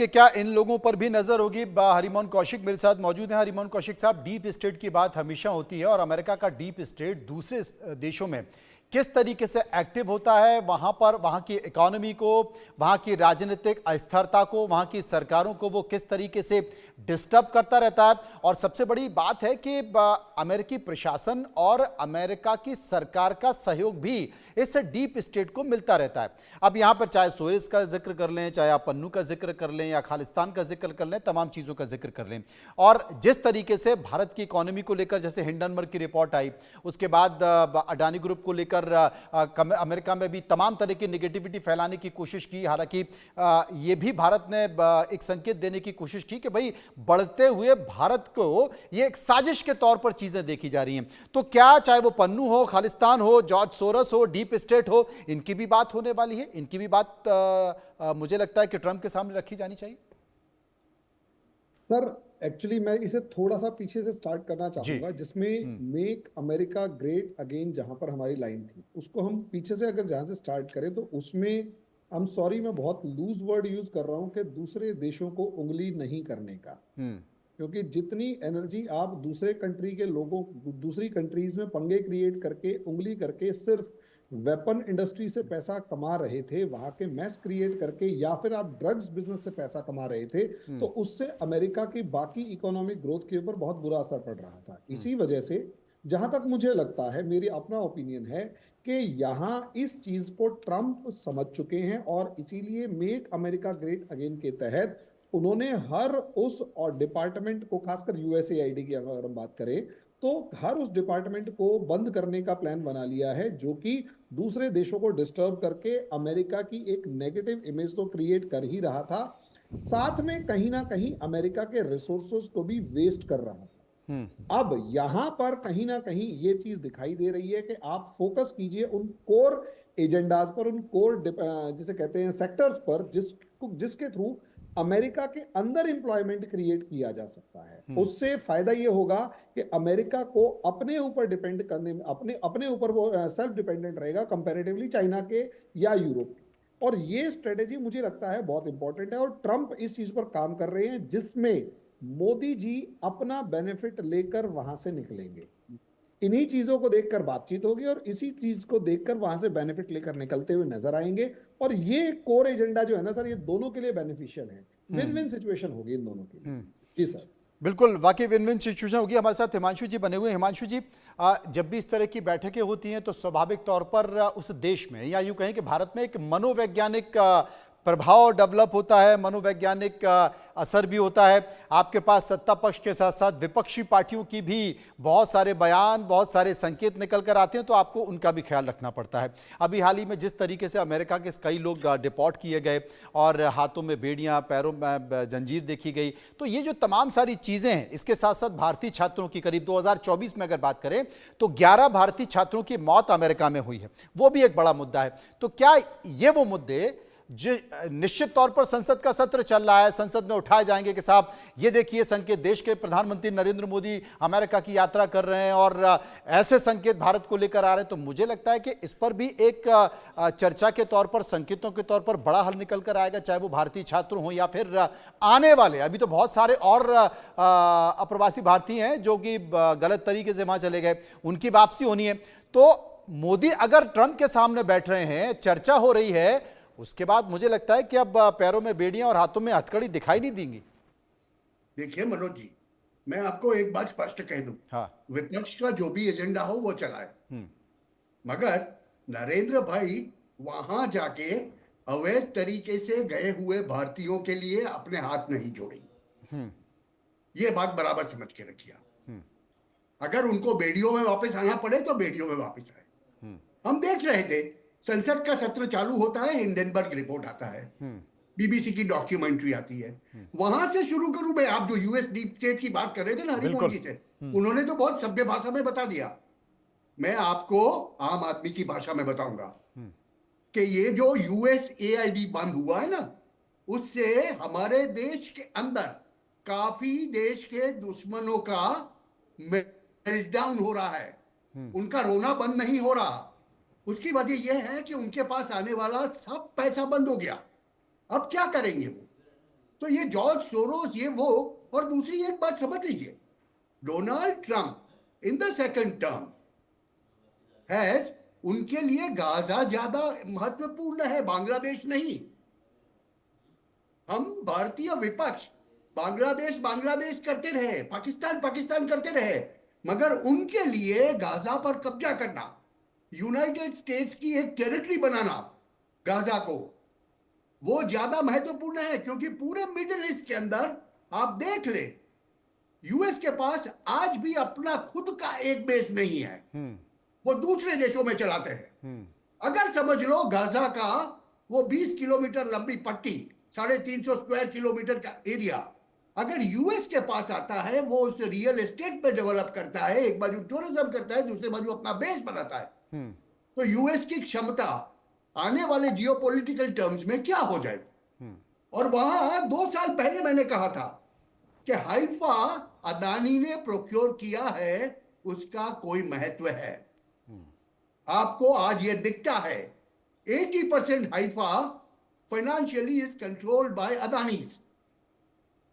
कि क्या इन लोगों पर भी नजर होगी। हरिमोहन कौशिक मेरे साथ मौजूद हैं। हरिमोहन कौशिक साहब, डीप स्टेट की बात हमेशा होती है और अमेरिका का डीप स्टेट दूसरे देशों में किस तरीके से एक्टिव होता है, वहां पर वहां की इकोनॉमी को, वहां की राजनीतिक अस्थिरता को, वहां की सरकारों को वो किस तरीके से डिस्टर्ब करता रहता है। और सबसे बड़ी बात है कि अमेरिकी प्रशासन और अमेरिका की सरकार का सहयोग भी इस डीप स्टेट को मिलता रहता है। अब यहां पर चाहे सोरेस का जिक्र कर लें, चाहे आप पन्नू का जिक्र कर लें या खालिस्तान का जिक्र कर लें, तमाम चीजों का जिक्र कर लें, और जिस तरीके से भारत की इकोनॉमी को लेकर जैसे हिंडनबर्ग की रिपोर्ट आई, उसके बाद अडानी ग्रुप को लेकर अमेरिका में भी तमाम तरह की नेगेटिविटी फैलाने की कोशिश की। हालांकि यह भी भारत ने एक संकेत देने की कोशिश की कि भाई बढ़ते हुए भारत को यह एक साजिश के तौर पर चीजें देखी जा रही हैं। तो क्या चाहे वो पन्नू हो, खालिस्तान हो, जॉर्ज सोरस हो, डीप स्टेट हो, इनकी भी बात होने वाली है, इनकी भी बात मुझे लगता है कि ट्रंप के सामने रखी जानी चाहिए। सर एक्चुअली मैं इसे थोड़ा सा पीछे से स्टार्ट करना चाहूंगा, जिसमें मेक अमेरिका ग्रेट अगेन जहां पर हमारी लाइन थी, उसको हम पीछे से अगर जहां से स्टार्ट करें तो उसमें आई एम सॉरी मैं बहुत लूज वर्ड यूज कर रहा हूं कि दूसरे देशों को उंगली नहीं करने का। क्योंकि जितनी एनर्जी आप दूसरे कंट्री के लोगों, दूसरी कंट्रीज में पंगे क्रिएट करके, उंगली करके सिर्फ वेपन इंडस्ट्री से पैसा कमा रहे थे, वहां के मैस क्रिएट करके, या फिर आप ड्रग्स बिजनेस से पैसा कमा रहे थे, तो उससे अमेरिका की बाकी इकोनॉमिक ग्रोथ के ऊपर बहुत बुरा असर पड़ रहा था। इसी वजह से जहां तक मुझे लगता है, मेरी अपना ओपिनियन है कि यहां इस चीज को ट्रंप समझ चुके हैं और इसीलिए मेक अमेरिका ग्रेट अगेन के तहत उन्होंने हर उस और डिपार्टमेंट को, खासकर यूएसएआईडी की अगर हम बात करें, तो हर उस डिपार्टमेंट को बंद करने का प्लान बना लिया है, जो कि दूसरे देशों को डिस्टर्ब करके अमेरिका की एक नेगेटिव इमेज तो क्रिएट कर ही रहा था, साथ में कहीं ना कहीं अमेरिका के रिसोर्सेज को भी वेस्ट कर रहा था। अब यहां पर कहीं ना कहीं ये चीज दिखाई दे रही है कि आप फोकस कीजिए उन कोर एजेंडाज पर, उन कोर जिसे कहते हैं सेक्टर्स पर, जिसके थ्रू अमेरिका के अंदर एम्प्लॉयमेंट क्रिएट किया जा सकता है। उससे फायदा यह होगा कि अमेरिका को अपने ऊपर डिपेंड करने में, अपने ऊपर वो सेल्फ डिपेंडेंट रहेगा कंपैरेटिवली चाइना के या यूरोप के। और ये स्ट्रेटेजी मुझे लगता है बहुत इंपॉर्टेंट है और ट्रंप इस चीज पर काम कर रहे हैं, जिसमें मोदी जी अपना बेनिफिट लेकर वहां से निकलेंगे। इन्हीं चीजों को देखकर बातचीत होगी और इसी चीज को देखकर वहां से बेनिफिट लेकर निकलते हुए नजर आएंगे। और ये कोर एजेंडा जो है ना सर, ये दोनों के लिए बेनिफिशियल है, विन विन सिचुएशन होगी इन दोनों के लिए। जी सर, बिल्कुल, वाकई विन विन सिचुएशन होगी। हमारे साथ हिमांशु जी बने हुए हैं। हिमांशु जी, जब भी इस तरह की बैठकें होती हैं तो स्वाभाविक तौर पर उस देश में, या यूं कहें कि भारत में, एक मनोवैज्ञानिक प्रभाव डेवलप होता है, मनोवैज्ञानिक असर भी होता है। आपके पास सत्ता पक्ष के साथ साथ विपक्षी पार्टियों की भी बहुत सारे बयान, बहुत सारे संकेत निकल कर आते हैं, तो आपको उनका भी ख्याल रखना पड़ता है। अभी हाल ही में जिस तरीके से अमेरिका के कई लोग डिपोर्ट किए गए और हाथों में बेड़ियां, पैरों में जंजीर देखी गई, तो ये जो तमाम सारी चीज़ें हैं, इसके साथ साथ भारतीय छात्रों की करीब 2024 में अगर बात करें तो 11 भारतीय छात्रों की मौत अमेरिका में हुई है, वो भी एक बड़ा मुद्दा है। तो क्या ये वो मुद्दे जो निश्चित तौर पर संसद का सत्र चल रहा है, संसद में उठाए जाएंगे कि साहब ये देखिए संकेत, देश के प्रधानमंत्री नरेंद्र मोदी अमेरिका की यात्रा कर रहे हैं और ऐसे संकेत भारत को लेकर आ रहे हैं, तो मुझे लगता है कि इस पर भी एक चर्चा के तौर पर, संकेतों के तौर पर बड़ा हल निकल कर आएगा, चाहे वो भारतीय छात्र हों या फिर आने वाले, अभी तो बहुत सारे और अप्रवासी भारतीय हैं जो कि गलत तरीके से वहां चले गए, उनकी वापसी होनी है। तो मोदी अगर ट्रंप के सामने बैठ रहे हैं, चर्चा हो रही है, उसके बाद मुझे लगता है कि अब पैरों में बेड़ियां और हाथों में हथकड़ी दिखाई नहीं देंगी। देखिए मनोज जी, मैं आपको एक बात स्पष्ट कह दूं, हाँ, विपक्ष का जो भी एजेंडा हो वो चलाए, मगर नरेंद्र भाई वहां जाके अवैध तरीके से गए हुए भारतीयों के लिए अपने हाथ नहीं जोड़ेंगे। ये बात बराबर समझ के रखिए। अगर उनको बेड़ियों में वापस आना पड़े तो बेड़ियों में वापस आए। हम देख रहे थे, संसद का सत्र चालू होता है, हिंडनबर्ग रिपोर्ट आता है, बीबीसी की डॉक्यूमेंट्री आती है, वहां से शुरू करूं मैं। आप जो यूएस डीप स्टेट की बात कर रहे थे ना हरिमोहन जी से, उन्होंने तो बहुत सभ्य भाषा में बता दिया। मैं आपको आम आदमी की भाषा में बताऊंगा कि ये जो यूएसएआईडी बंद हुआ है ना, उससे हमारे देश के अंदर काफी देश के दुश्मनों का मेल्टडाउन हो रहा है, उनका रोना बंद नहीं हो रहा। उसकी वजह यह है कि उनके पास आने वाला सब पैसा बंद हो गया। अब क्या करेंगे वो? तो ये जॉर्ज सोरोस ये वो। और दूसरी एक बात समझ लीजिए, Donald Trump in the second term has, उनके लिए गाजा ज्यादा महत्वपूर्ण है, बांग्लादेश नहीं। हम भारतीय विपक्ष बांग्लादेश बांग्लादेश करते रहे, पाकिस्तान पाकिस्तान करते रहे, मगर उनके लिए गाजा पर कब्जा करना, यूनाइटेड स्टेट्स की एक टेरिटरी बनाना गाजा को, वो ज्यादा महत्वपूर्ण है। क्योंकि पूरे मिडिल ईस्ट के अंदर आप देख ले, यूएस के पास आज भी अपना खुद का एक बेस नहीं है, वो दूसरे देशों में चलाते हैं। अगर समझ लो गाजा का वो 20 किलोमीटर लंबी पट्टी, 350 स्क्वायर किलोमीटर का एरिया अगर यूएस के पास आता है, वो उसे रियल एस्टेट पे डेवलप करता है, एक बाजू टूरिज्म करता है, दूसरे बाजू अपना बेस बनाता है, तो यूएस की क्षमता आने वाले जियोपॉलिटिकल टर्म्स में क्या हो जाएगी। और वहां 2 साल पहले मैंने कहा था कि हाइफा अदानी ने प्रोक्योर किया है, उसका कोई महत्व है। आपको आज ये दिखता है 80% Haifa financially is controlled by Adani's.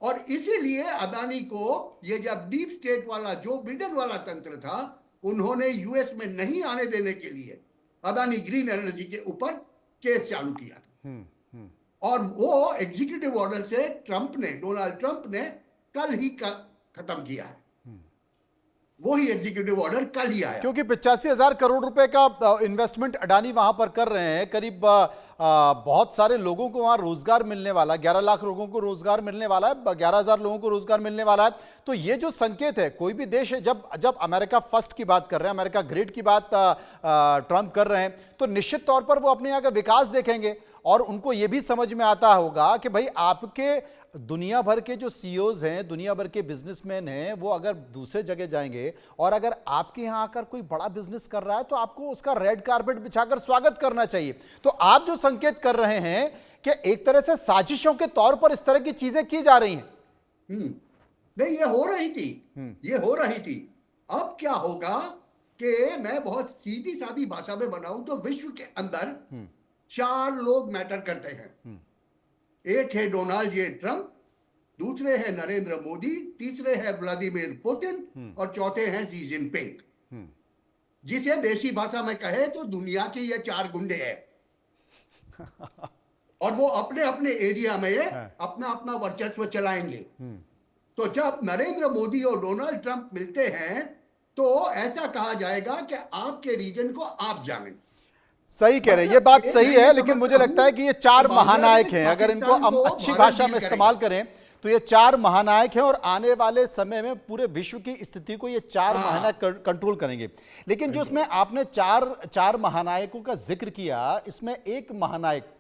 और इसीलिए अदानी को ये जब डीप स्टेट वाला जो बिडेन वाला तंत्र था, उन्होंने यूएस में नहीं आने देने के लिए अदानी ग्रीन एनर्जी के ऊपर केस चालू किया था। और वो एग्जीक्यूटिव ऑर्डर से डोनाल्ड ट्रंप ने कल ही खत्म किया है। वो ही एग्जीक्यूटिव ऑर्डर कल ही आया, क्योंकि 85,000 करोड़ रुपए का इन्वेस्टमेंट अडानी वहां पर कर रहे हैं। करीब बहुत सारे लोगों को वहां रोजगार मिलने वाला, 11 लाख लोगों को रोजगार मिलने वाला है, 11,000 लोगों को रोजगार मिलने वाला है। तो ये जो संकेत है, कोई भी देश है, जब अमेरिका फर्स्ट की बात कर रहे हैं, अमेरिका ग्रेट की बात ट्रंप कर रहे हैं, तो निश्चित तौर पर वो अपने यहाँ का विकास देखेंगे। और उनको ये भी समझ में आता होगा कि भाई आपके दुनिया भर के जो सीईओज हैं, दुनिया भर के बिजनेसमैन हैं, वो अगर दूसरे जगह जाएंगे और अगर आपके यहां आकर कोई बड़ा बिजनेस कर रहा है, तो आपको उसका रेड कारपेट बिछाकर स्वागत करना चाहिए। तो आप जो संकेत कर रहे हैं कि एक तरह से साजिशों के तौर पर इस तरह की चीजें की जा रही हैं। नहीं, ये हो रही थी। अब क्या होगा कि मैं बहुत सीधी सादी भाषा में बनाऊं तो विश्व के अंदर 4 लोग मैटर करते हैं। एक है डोनाल्ड जे ट्रंप, दूसरे है नरेंद्र मोदी, तीसरे है व्लादिमीर पुतिन और चौथे हैं शी जिनपिंग। जिसे देसी भाषा में कहे तो दुनिया के ये 4 गुंडे हैं। और वो अपने अपने एरिया में अपना अपना वर्चस्व चलाएंगे। तो जब नरेंद्र मोदी और डोनाल्ड ट्रंप मिलते हैं, तो ऐसा कहा जाएगा कि आपके रीजन को आप जानें। सही कह रहे हैं, ये बात सही है, लेकिन मुझे लगता है कि ये 4 महानायक हैं। अगर इनको हम अच्छी भाषा में इस्तेमाल करें तो ये 4 महानायक हैं, और आने वाले समय में पूरे विश्व की स्थिति को ये 4 महानायक कंट्रोल करेंगे। लेकिन जो इसमें आपने 4 महानायकों का जिक्र किया, इसमें एक महानायक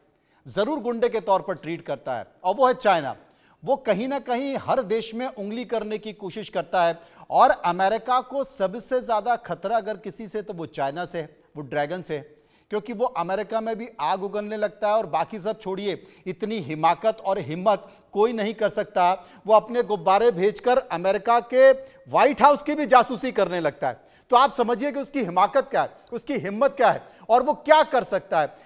जरूर गुंडे के तौर पर ट्रीट करता है, और वो है चाइना। वो कहीं ना कहीं हर देश में उंगली करने की कोशिश करता है, और अमेरिका को सबसे ज्यादा खतरा अगर किसी से तो वो चाइना से है, वो ड्रैगन से है। क्योंकि वो अमेरिका में भी आग उगलने लगता है, और बाकी सब छोड़िए, इतनी हिमाकत और हिम्मत कोई नहीं कर सकता। वो अपने गुब्बारे भेजकर अमेरिका के व्हाइट हाउस की भी जासूसी करने लगता है। तो आप समझिए कि उसकी हिमाकत क्या है, उसकी हिम्मत क्या है, और वो क्या कर सकता है।